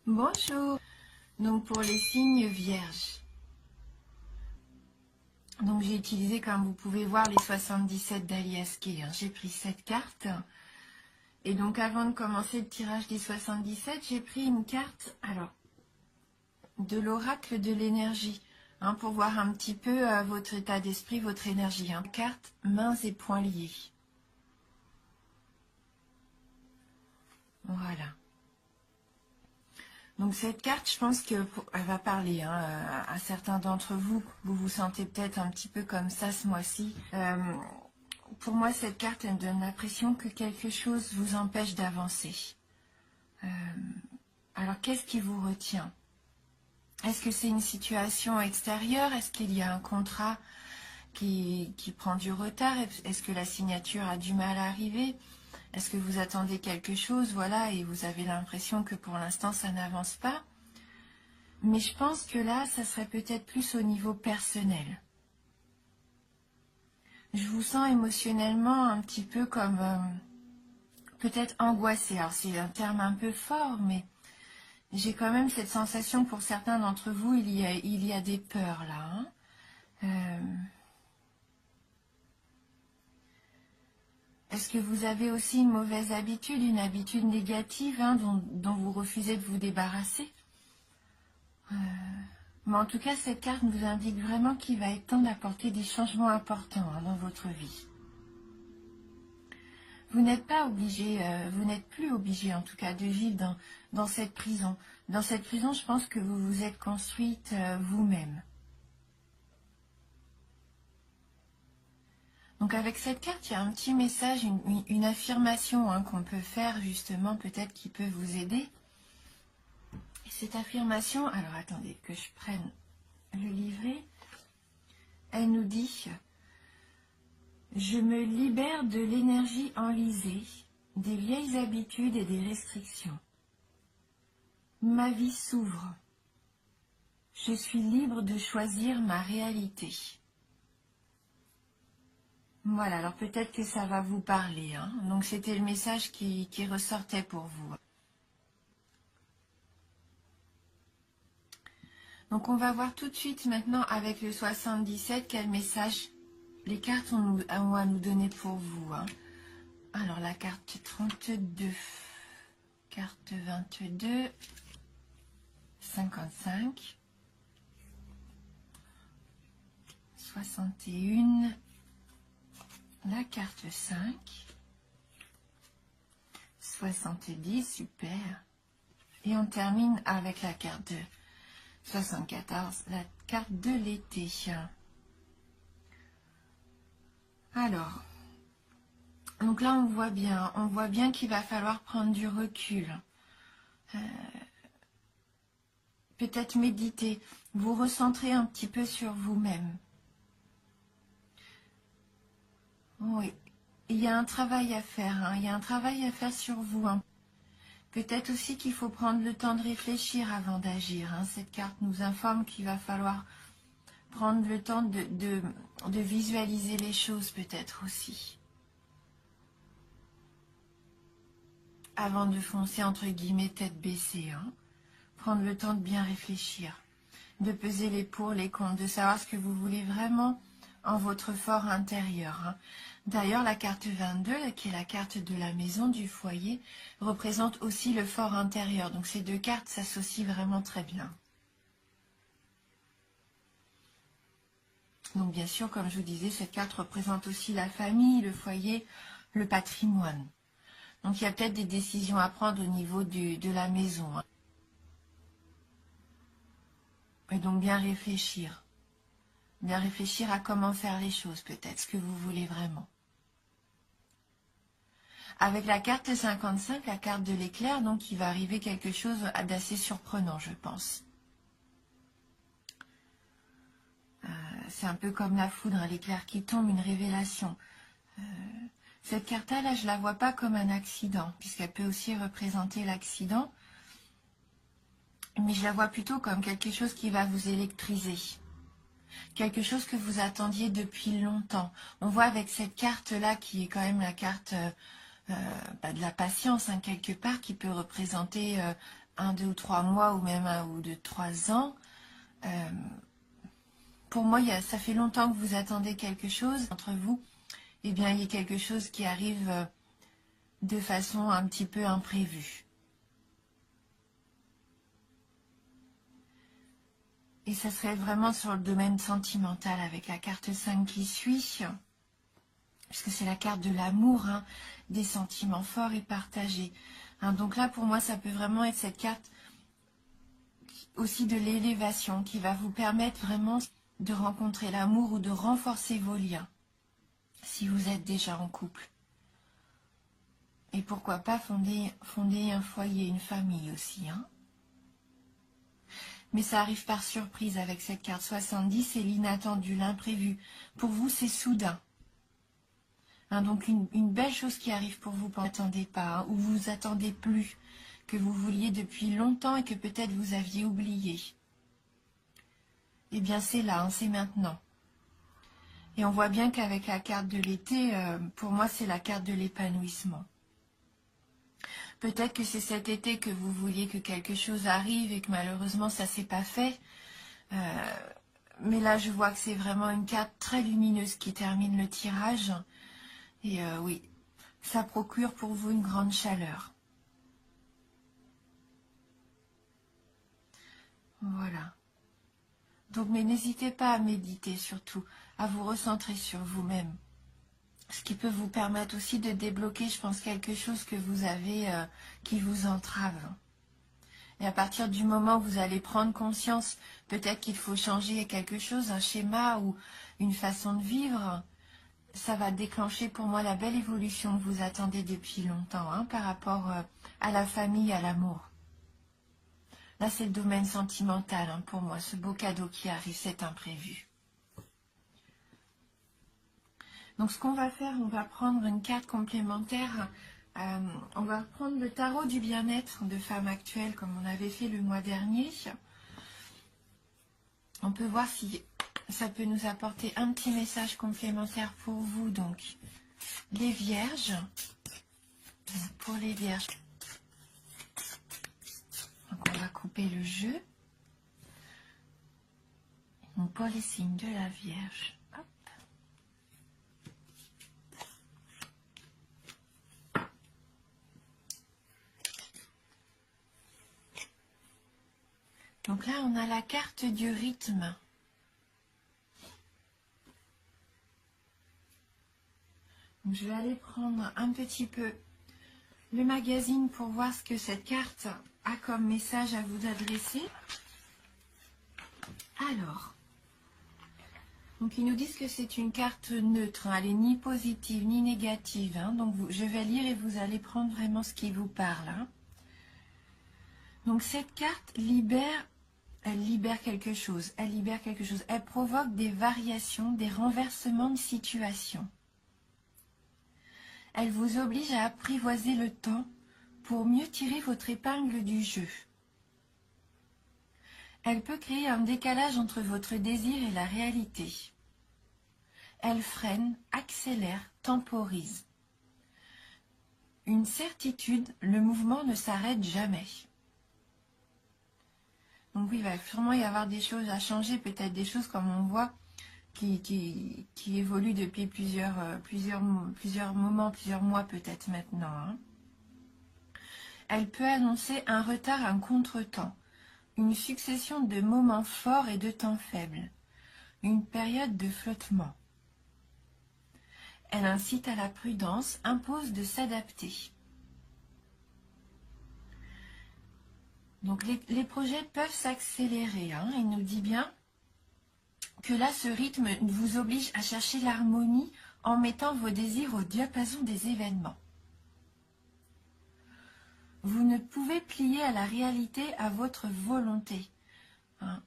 Bonjour, donc pour les signes vierges. Donc j'ai utilisé, comme vous pouvez voir, les 77 d'Aliaské. J'ai pris cette carte. Et donc avant de commencer le tirage des 77, j'ai pris une carte, alors, de l'oracle de l'énergie, pour voir un petit peu votre état d'esprit, votre énergie. Carte mains et poings liés. Voilà. Donc cette carte, je pense qu'elle va parler à certains d'entre vous. Vous vous sentez peut-être un petit peu comme ça ce mois-ci. Pour moi, cette carte, elle me donne l'impression que quelque chose vous empêche d'avancer. Alors, qu'est-ce qui vous retient? Est-ce que c'est une situation extérieure? Est-ce qu'il y a un contrat qui prend du retard? Est-ce que la signature a du mal à arriver? Est-ce que vous attendez quelque chose, voilà, et vous avez l'impression que pour l'instant, ça n'avance pas? Mais je pense que là, ça serait peut-être plus au niveau personnel. Je vous sens émotionnellement un petit peu comme peut-être angoissé. Alors c'est un terme un peu fort, mais j'ai quand même cette sensation pour certains d'entre vous, il y a des peurs là. Est-ce que vous avez aussi une mauvaise habitude, une habitude négative dont vous refusez de vous débarrasser? Mais en tout cas, cette carte nous indique vraiment qu'il va être temps d'apporter des changements importants dans votre vie. Vous n'êtes pas obligé, vous n'êtes plus obligé en tout cas de vivre dans cette prison. Dans cette prison, je pense que vous vous êtes construite vous-même. Donc avec cette carte, il y a un petit message, une affirmation qu'on peut faire justement, peut-être qui peut vous aider. Et cette affirmation, alors attendez que je prenne le livret, elle nous dit: je me libère de l'énergie enlisée, des vieilles habitudes et des restrictions. Ma vie s'ouvre. Je suis libre de choisir ma réalité. Voilà, alors peut-être que ça va vous parler. Donc c'était le message qui ressortait pour vous. Donc on va voir tout de suite maintenant avec le 77 quel message les cartes ont à nous donner pour vous. Alors la carte 32, carte 22, 55, 61, la carte 5, 70, super. Et on termine avec la carte 74, la carte de l'été. Alors, donc là on voit bien qu'il va falloir prendre du recul. Peut-être méditer, vous recentrer un petit peu sur vous-même. Oui, il y a un travail à faire, il y a un travail à faire sur vous. Peut-être aussi qu'il faut prendre le temps de réfléchir avant d'agir. Cette carte nous informe qu'il va falloir prendre le temps de visualiser les choses peut-être aussi. Avant de foncer entre guillemets tête baissée. Prendre le temps de bien réfléchir, de peser les pour, les contre, de savoir ce que vous voulez vraiment en votre fort intérieur. D'ailleurs, la carte 22, qui est la carte de la maison, du foyer, représente aussi le fort intérieur. Donc ces deux cartes s'associent vraiment très bien. Donc bien sûr, comme je vous disais, cette carte représente aussi la famille, le foyer, le patrimoine. Donc il y a peut-être des décisions à prendre au niveau de la maison. Et donc bien réfléchir. Bien réfléchir à comment faire les choses, peut-être, ce que vous voulez vraiment. Avec la carte 55, la carte de l'éclair, donc il va arriver quelque chose d'assez surprenant, je pense. C'est un peu comme la foudre, l'éclair qui tombe, une révélation. Cette carte-là, je ne la vois pas comme un accident, puisqu'elle peut aussi représenter l'accident. Mais je la vois plutôt comme quelque chose qui va vous électriser. Quelque chose que vous attendiez depuis longtemps. On voit avec cette carte-là, qui est quand même la carte de la patience, quelque part, qui peut représenter 1, 2 ou 3 mois ou même 1 ou 2, 3 ans. Pour moi, ça fait longtemps que vous attendez quelque chose entre vous. Eh bien, il y a quelque chose qui arrive de façon un petit peu imprévue. Et ça serait vraiment sur le domaine sentimental avec la carte 5 qui suit, puisque c'est la carte de l'amour, hein, des sentiments forts et partagés. Hein, donc là, pour moi, ça peut vraiment être cette carte aussi de l'élévation qui va vous permettre vraiment de rencontrer l'amour ou de renforcer vos liens, si vous êtes déjà en couple. Et pourquoi pas fonder un foyer, une famille aussi, hein. Mais ça arrive par surprise avec cette carte 70, c'est l'inattendu, l'imprévu. Pour vous, c'est soudain. Hein, donc une belle chose qui arrive pour vous, vous n'attendez pas, hein, ou vous attendez plus, que vous vouliez depuis longtemps et que peut-être vous aviez oublié. Eh bien c'est là, hein, c'est maintenant. Et on voit bien qu'avec la carte de l'été, pour moi c'est la carte de l'épanouissement. Peut-être que c'est cet été que vous vouliez que quelque chose arrive et que malheureusement ça ne s'est pas fait. Mais là je vois que c'est vraiment une carte très lumineuse qui termine le tirage. Et oui, ça procure pour vous une grande chaleur. Voilà. Donc, mais n'hésitez pas à méditer surtout, à vous recentrer sur vous-même. Ce qui peut vous permettre aussi de débloquer, je pense, quelque chose que vous avez qui vous entrave. Et à partir du moment où vous allez prendre conscience, peut-être qu'il faut changer quelque chose, un schéma ou une façon de vivre, ça va déclencher pour moi la belle évolution que vous attendez depuis longtemps, hein, par rapport à la famille, à l'amour. Là, c'est le domaine sentimental, hein, pour moi, ce beau cadeau qui arrive, c'est imprévu. Donc, ce qu'on va faire, on va prendre une carte complémentaire. On va prendre le tarot du bien-être de femme actuelle, comme on avait fait le mois dernier. On peut voir si ça peut nous apporter un petit message complémentaire pour vous. Donc, les vierges. Pour les vierges. Donc, on va couper le jeu. Donc, pour les signes de la Vierge. Hop. Donc là, on a la carte du rythme. Donc, je vais aller prendre un petit peu le magazine pour voir ce que cette carte a comme message à vous adresser. Alors, donc ils nous disent que c'est une carte neutre, hein, elle n'est ni positive ni négative. Hein, donc je vais lire et vous allez prendre vraiment ce qui vous parle. Hein. Donc cette carte libère, elle libère quelque chose, elle provoque des variations, des renversements de situation. Elle vous oblige à apprivoiser le temps pour mieux tirer votre épingle du jeu. Elle peut créer un décalage entre votre désir et la réalité. Elle freine, accélère, temporise. Une certitude, le mouvement ne s'arrête jamais. Donc oui, il va sûrement y avoir des choses à changer, peut-être des choses comme on voit qui évoluent depuis plusieurs moments, plusieurs mois peut-être maintenant. Hein. Elle peut annoncer un retard, un contretemps, une succession de moments forts et de temps faibles, une période de flottement. Elle incite à la prudence, impose de s'adapter. Donc les projets peuvent s'accélérer. Hein. Il nous dit bien que là, ce rythme vous oblige à chercher l'harmonie en mettant vos désirs au diapason des événements. Vous ne pouvez plier à la réalité à votre volonté. Hein.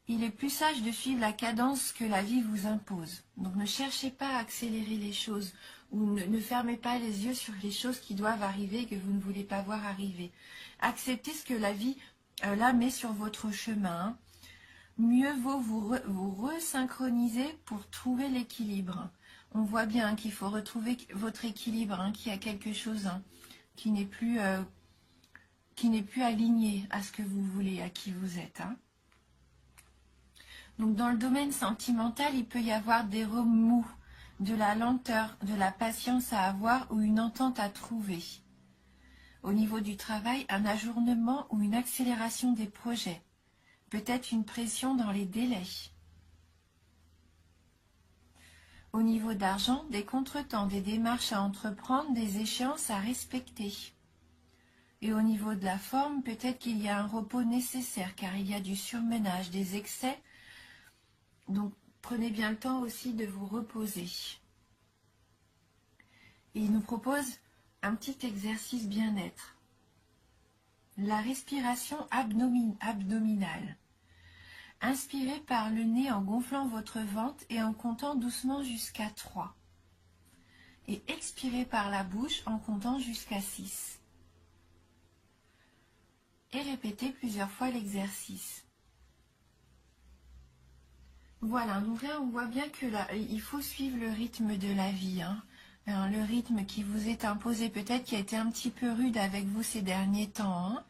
Il est plus sage de suivre la cadence que la vie vous impose. Donc ne cherchez pas à accélérer les choses ou ne fermez pas les yeux sur les choses qui doivent arriver et que vous ne voulez pas voir arriver. Acceptez ce que la vie là met sur votre chemin. Hein. Mieux vaut vous resynchroniser pour trouver l'équilibre. On voit bien qu'il faut retrouver votre équilibre, hein, qu'il y a quelque chose hein, qui n'est plus qui n'est plus aligné à ce que vous voulez, à qui vous êtes. Hein. Donc dans le domaine sentimental, il peut y avoir des remous, de la lenteur, de la patience à avoir ou une entente à trouver. Au niveau du travail, un ajournement ou une accélération des projets. Peut-être une pression dans les délais. Au niveau d'argent, des contretemps, des démarches à entreprendre, des échéances à respecter. Et au niveau de la forme, peut-être qu'il y a un repos nécessaire car il y a du surmenage, des excès. Donc prenez bien le temps aussi de vous reposer. Et il nous propose un petit exercice bien-être. La respiration abdominale. Inspirez par le nez en gonflant votre ventre et en comptant doucement jusqu'à 3. Et expirez par la bouche en comptant jusqu'à 6. Et répétez plusieurs fois l'exercice. Voilà, donc là on voit bien que là, il faut suivre le rythme de la vie. Hein. Le rythme qui vous est imposé peut-être, qui a été un petit peu rude avec vous ces derniers temps. Hein.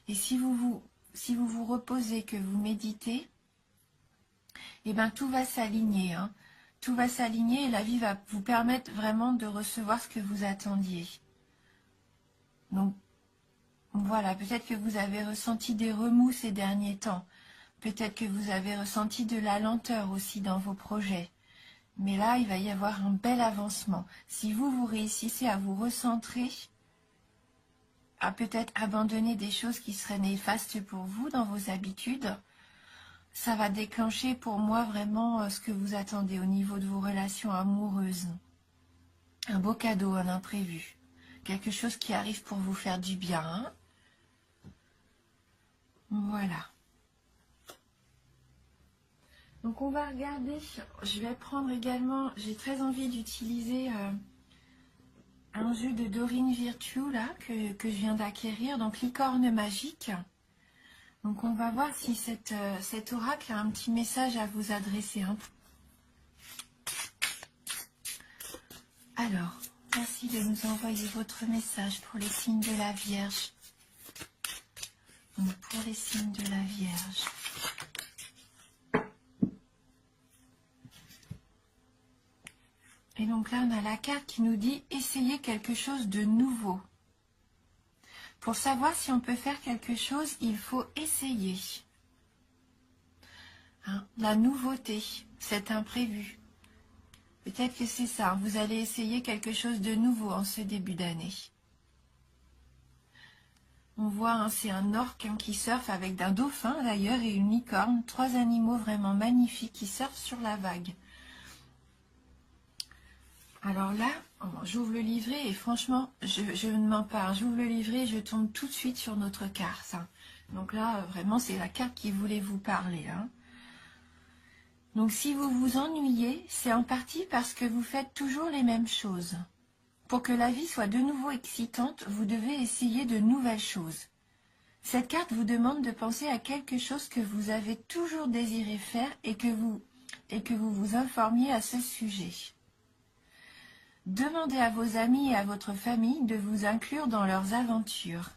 Et si vous vous reposez, que vous méditez, eh bien tout va s'aligner. Hein. Tout va s'aligner et la vie va vous permettre vraiment de recevoir ce que vous attendiez. Donc voilà, peut-être que vous avez ressenti des remous ces derniers temps. Peut-être que vous avez ressenti de la lenteur aussi dans vos projets. Mais là, il va y avoir un bel avancement. Si vous réussissez à vous recentrer, à peut-être abandonner des choses qui seraient néfastes pour vous dans vos habitudes, ça va déclencher pour moi vraiment ce que vous attendez au niveau de vos relations amoureuses. Un beau cadeau, un imprévu. Quelque chose qui arrive pour vous faire du bien. Hein. Voilà. Donc on va regarder, je vais prendre également, j'ai très envie d'utiliser un jeu de Dorine Virtue là, que je viens d'acquérir, donc licorne magique. Donc on va voir si cet oracle a un petit message à vous adresser. Hein. Alors, merci de nous envoyer votre message pour les signes de la Vierge. Donc pour les signes de la Vierge. Et donc là, on a la carte qui nous dit « Essayez quelque chose de nouveau ». Pour savoir si on peut faire quelque chose, il faut essayer. Hein, la nouveauté, cet imprévu. Peut-être que c'est ça, vous allez essayer quelque chose de nouveau en ce début d'année. On voit, hein, c'est un orque qui surfe avec un dauphin d'ailleurs et une licorne. 3 animaux vraiment magnifiques qui surfent sur la vague. Alors là, j'ouvre le livret et franchement, je ne mens pas. J'ouvre le livret et je tombe tout de suite sur notre carte. Hein. Donc là, vraiment, c'est la carte qui voulait vous parler. Hein. Donc si vous vous ennuyez, c'est en partie parce que vous faites toujours les mêmes choses. Pour que la vie soit de nouveau excitante, vous devez essayer de nouvelles choses. Cette carte vous demande de penser à quelque chose que vous avez toujours désiré faire et que vous vous informiez à ce sujet. Demandez à vos amis et à votre famille de vous inclure dans leurs aventures.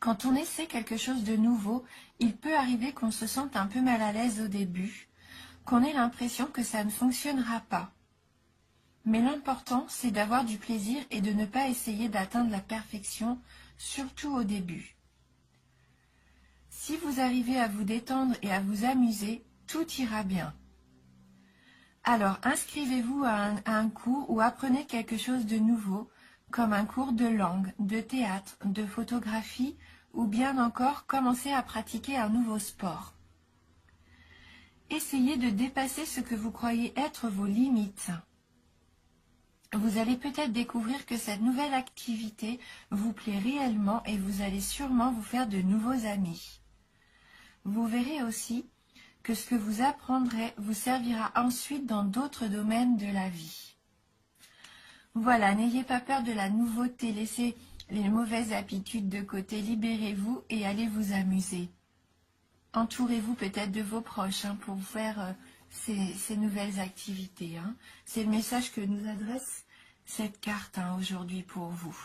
Quand on essaie quelque chose de nouveau, il peut arriver qu'on se sente un peu mal à l'aise au début, qu'on ait l'impression que ça ne fonctionnera pas. Mais l'important, c'est d'avoir du plaisir et de ne pas essayer d'atteindre la perfection, surtout au début. Si vous arrivez à vous détendre et à vous amuser, tout ira bien. Alors, inscrivez-vous à un cours ou apprenez quelque chose de nouveau, comme un cours de langue, de théâtre, de photographie, ou bien encore commencez à pratiquer un nouveau sport. Essayez de dépasser ce que vous croyez être vos limites. Vous allez peut-être découvrir que cette nouvelle activité vous plaît réellement et vous allez sûrement vous faire de nouveaux amis. Vous verrez aussi que ce que vous apprendrez vous servira ensuite dans d'autres domaines de la vie. Voilà, n'ayez pas peur de la nouveauté, laissez les mauvaises habitudes de côté, libérez-vous et allez vous amuser. Entourez-vous peut-être de vos proches pour faire ces nouvelles activités. C'est le message que nous adresse cette carte aujourd'hui pour vous.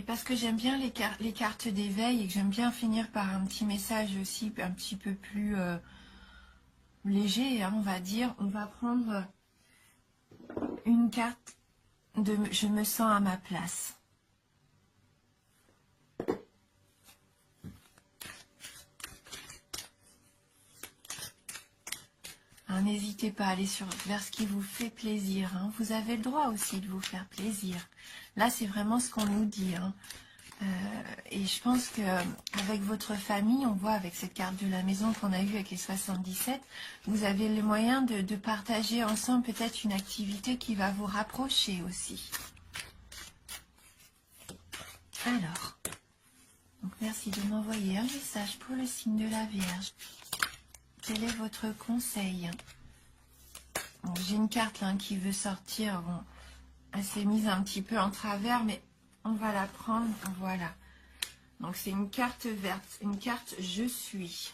parce que j'aime bien les cartes d'éveil et que j'aime bien finir par un petit message aussi un petit peu plus léger, hein, on va dire. On va prendre une carte de « Je me sens à ma place ». Hein, n'hésitez pas à aller vers ce qui vous fait plaisir. Hein. Vous avez le droit aussi de vous faire plaisir. Là, c'est vraiment ce qu'on nous dit. Hein. Et je pense que avec votre famille, on voit avec cette carte de la maison qu'on a eue avec les 77, vous avez le moyen de partager ensemble peut-être une activité qui va vous rapprocher aussi. Alors, donc merci de m'envoyer un message pour le signe de la Vierge. Quel est votre conseil? Bon, j'ai une carte là, qui veut sortir. Bon, elle s'est mise un petit peu en travers, mais on va la prendre. Voilà. Donc c'est une carte verte, une carte « Je suis ».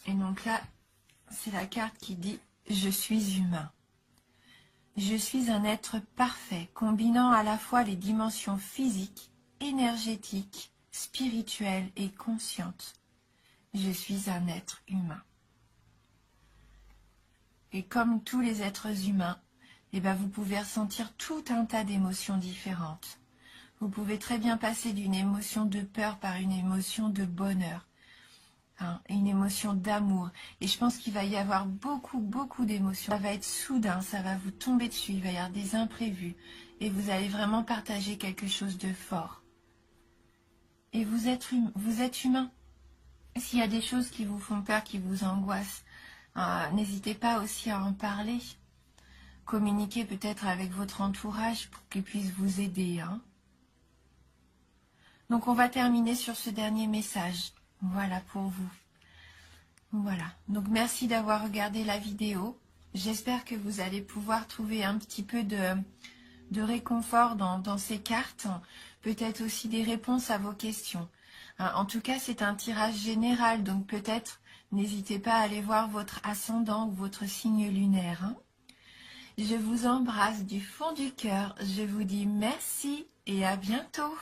Et donc là, c'est la carte qui dit « Je suis humain ». Je suis un être parfait, combinant à la fois les dimensions physiques, énergétiques, spirituelles et conscientes. Je suis un être humain. Et comme tous les êtres humains, eh ben vous pouvez ressentir tout un tas d'émotions différentes. Vous pouvez très bien passer d'une émotion de peur par une émotion de bonheur, hein, une émotion d'amour. Et je pense qu'il va y avoir beaucoup d'émotions. Ça va être soudain, ça va vous tomber dessus, il va y avoir des imprévus. Et vous allez vraiment partager quelque chose de fort. Et vous êtes humain. S'il y a des choses qui vous font peur, qui vous angoissent, n'hésitez pas aussi à en parler. Communiquez peut-être avec votre entourage pour qu'ils puissent vous aider. Hein. Donc on va terminer sur ce dernier message. Voilà pour vous. Voilà. Donc merci d'avoir regardé la vidéo. J'espère que vous allez pouvoir trouver un petit peu de réconfort dans ces cartes. Peut-être aussi des réponses à vos questions. En tout cas, c'est un tirage général. Donc peut-être, n'hésitez pas à aller voir votre ascendant ou votre signe lunaire. Hein. Je vous embrasse du fond du cœur. Je vous dis merci et à bientôt.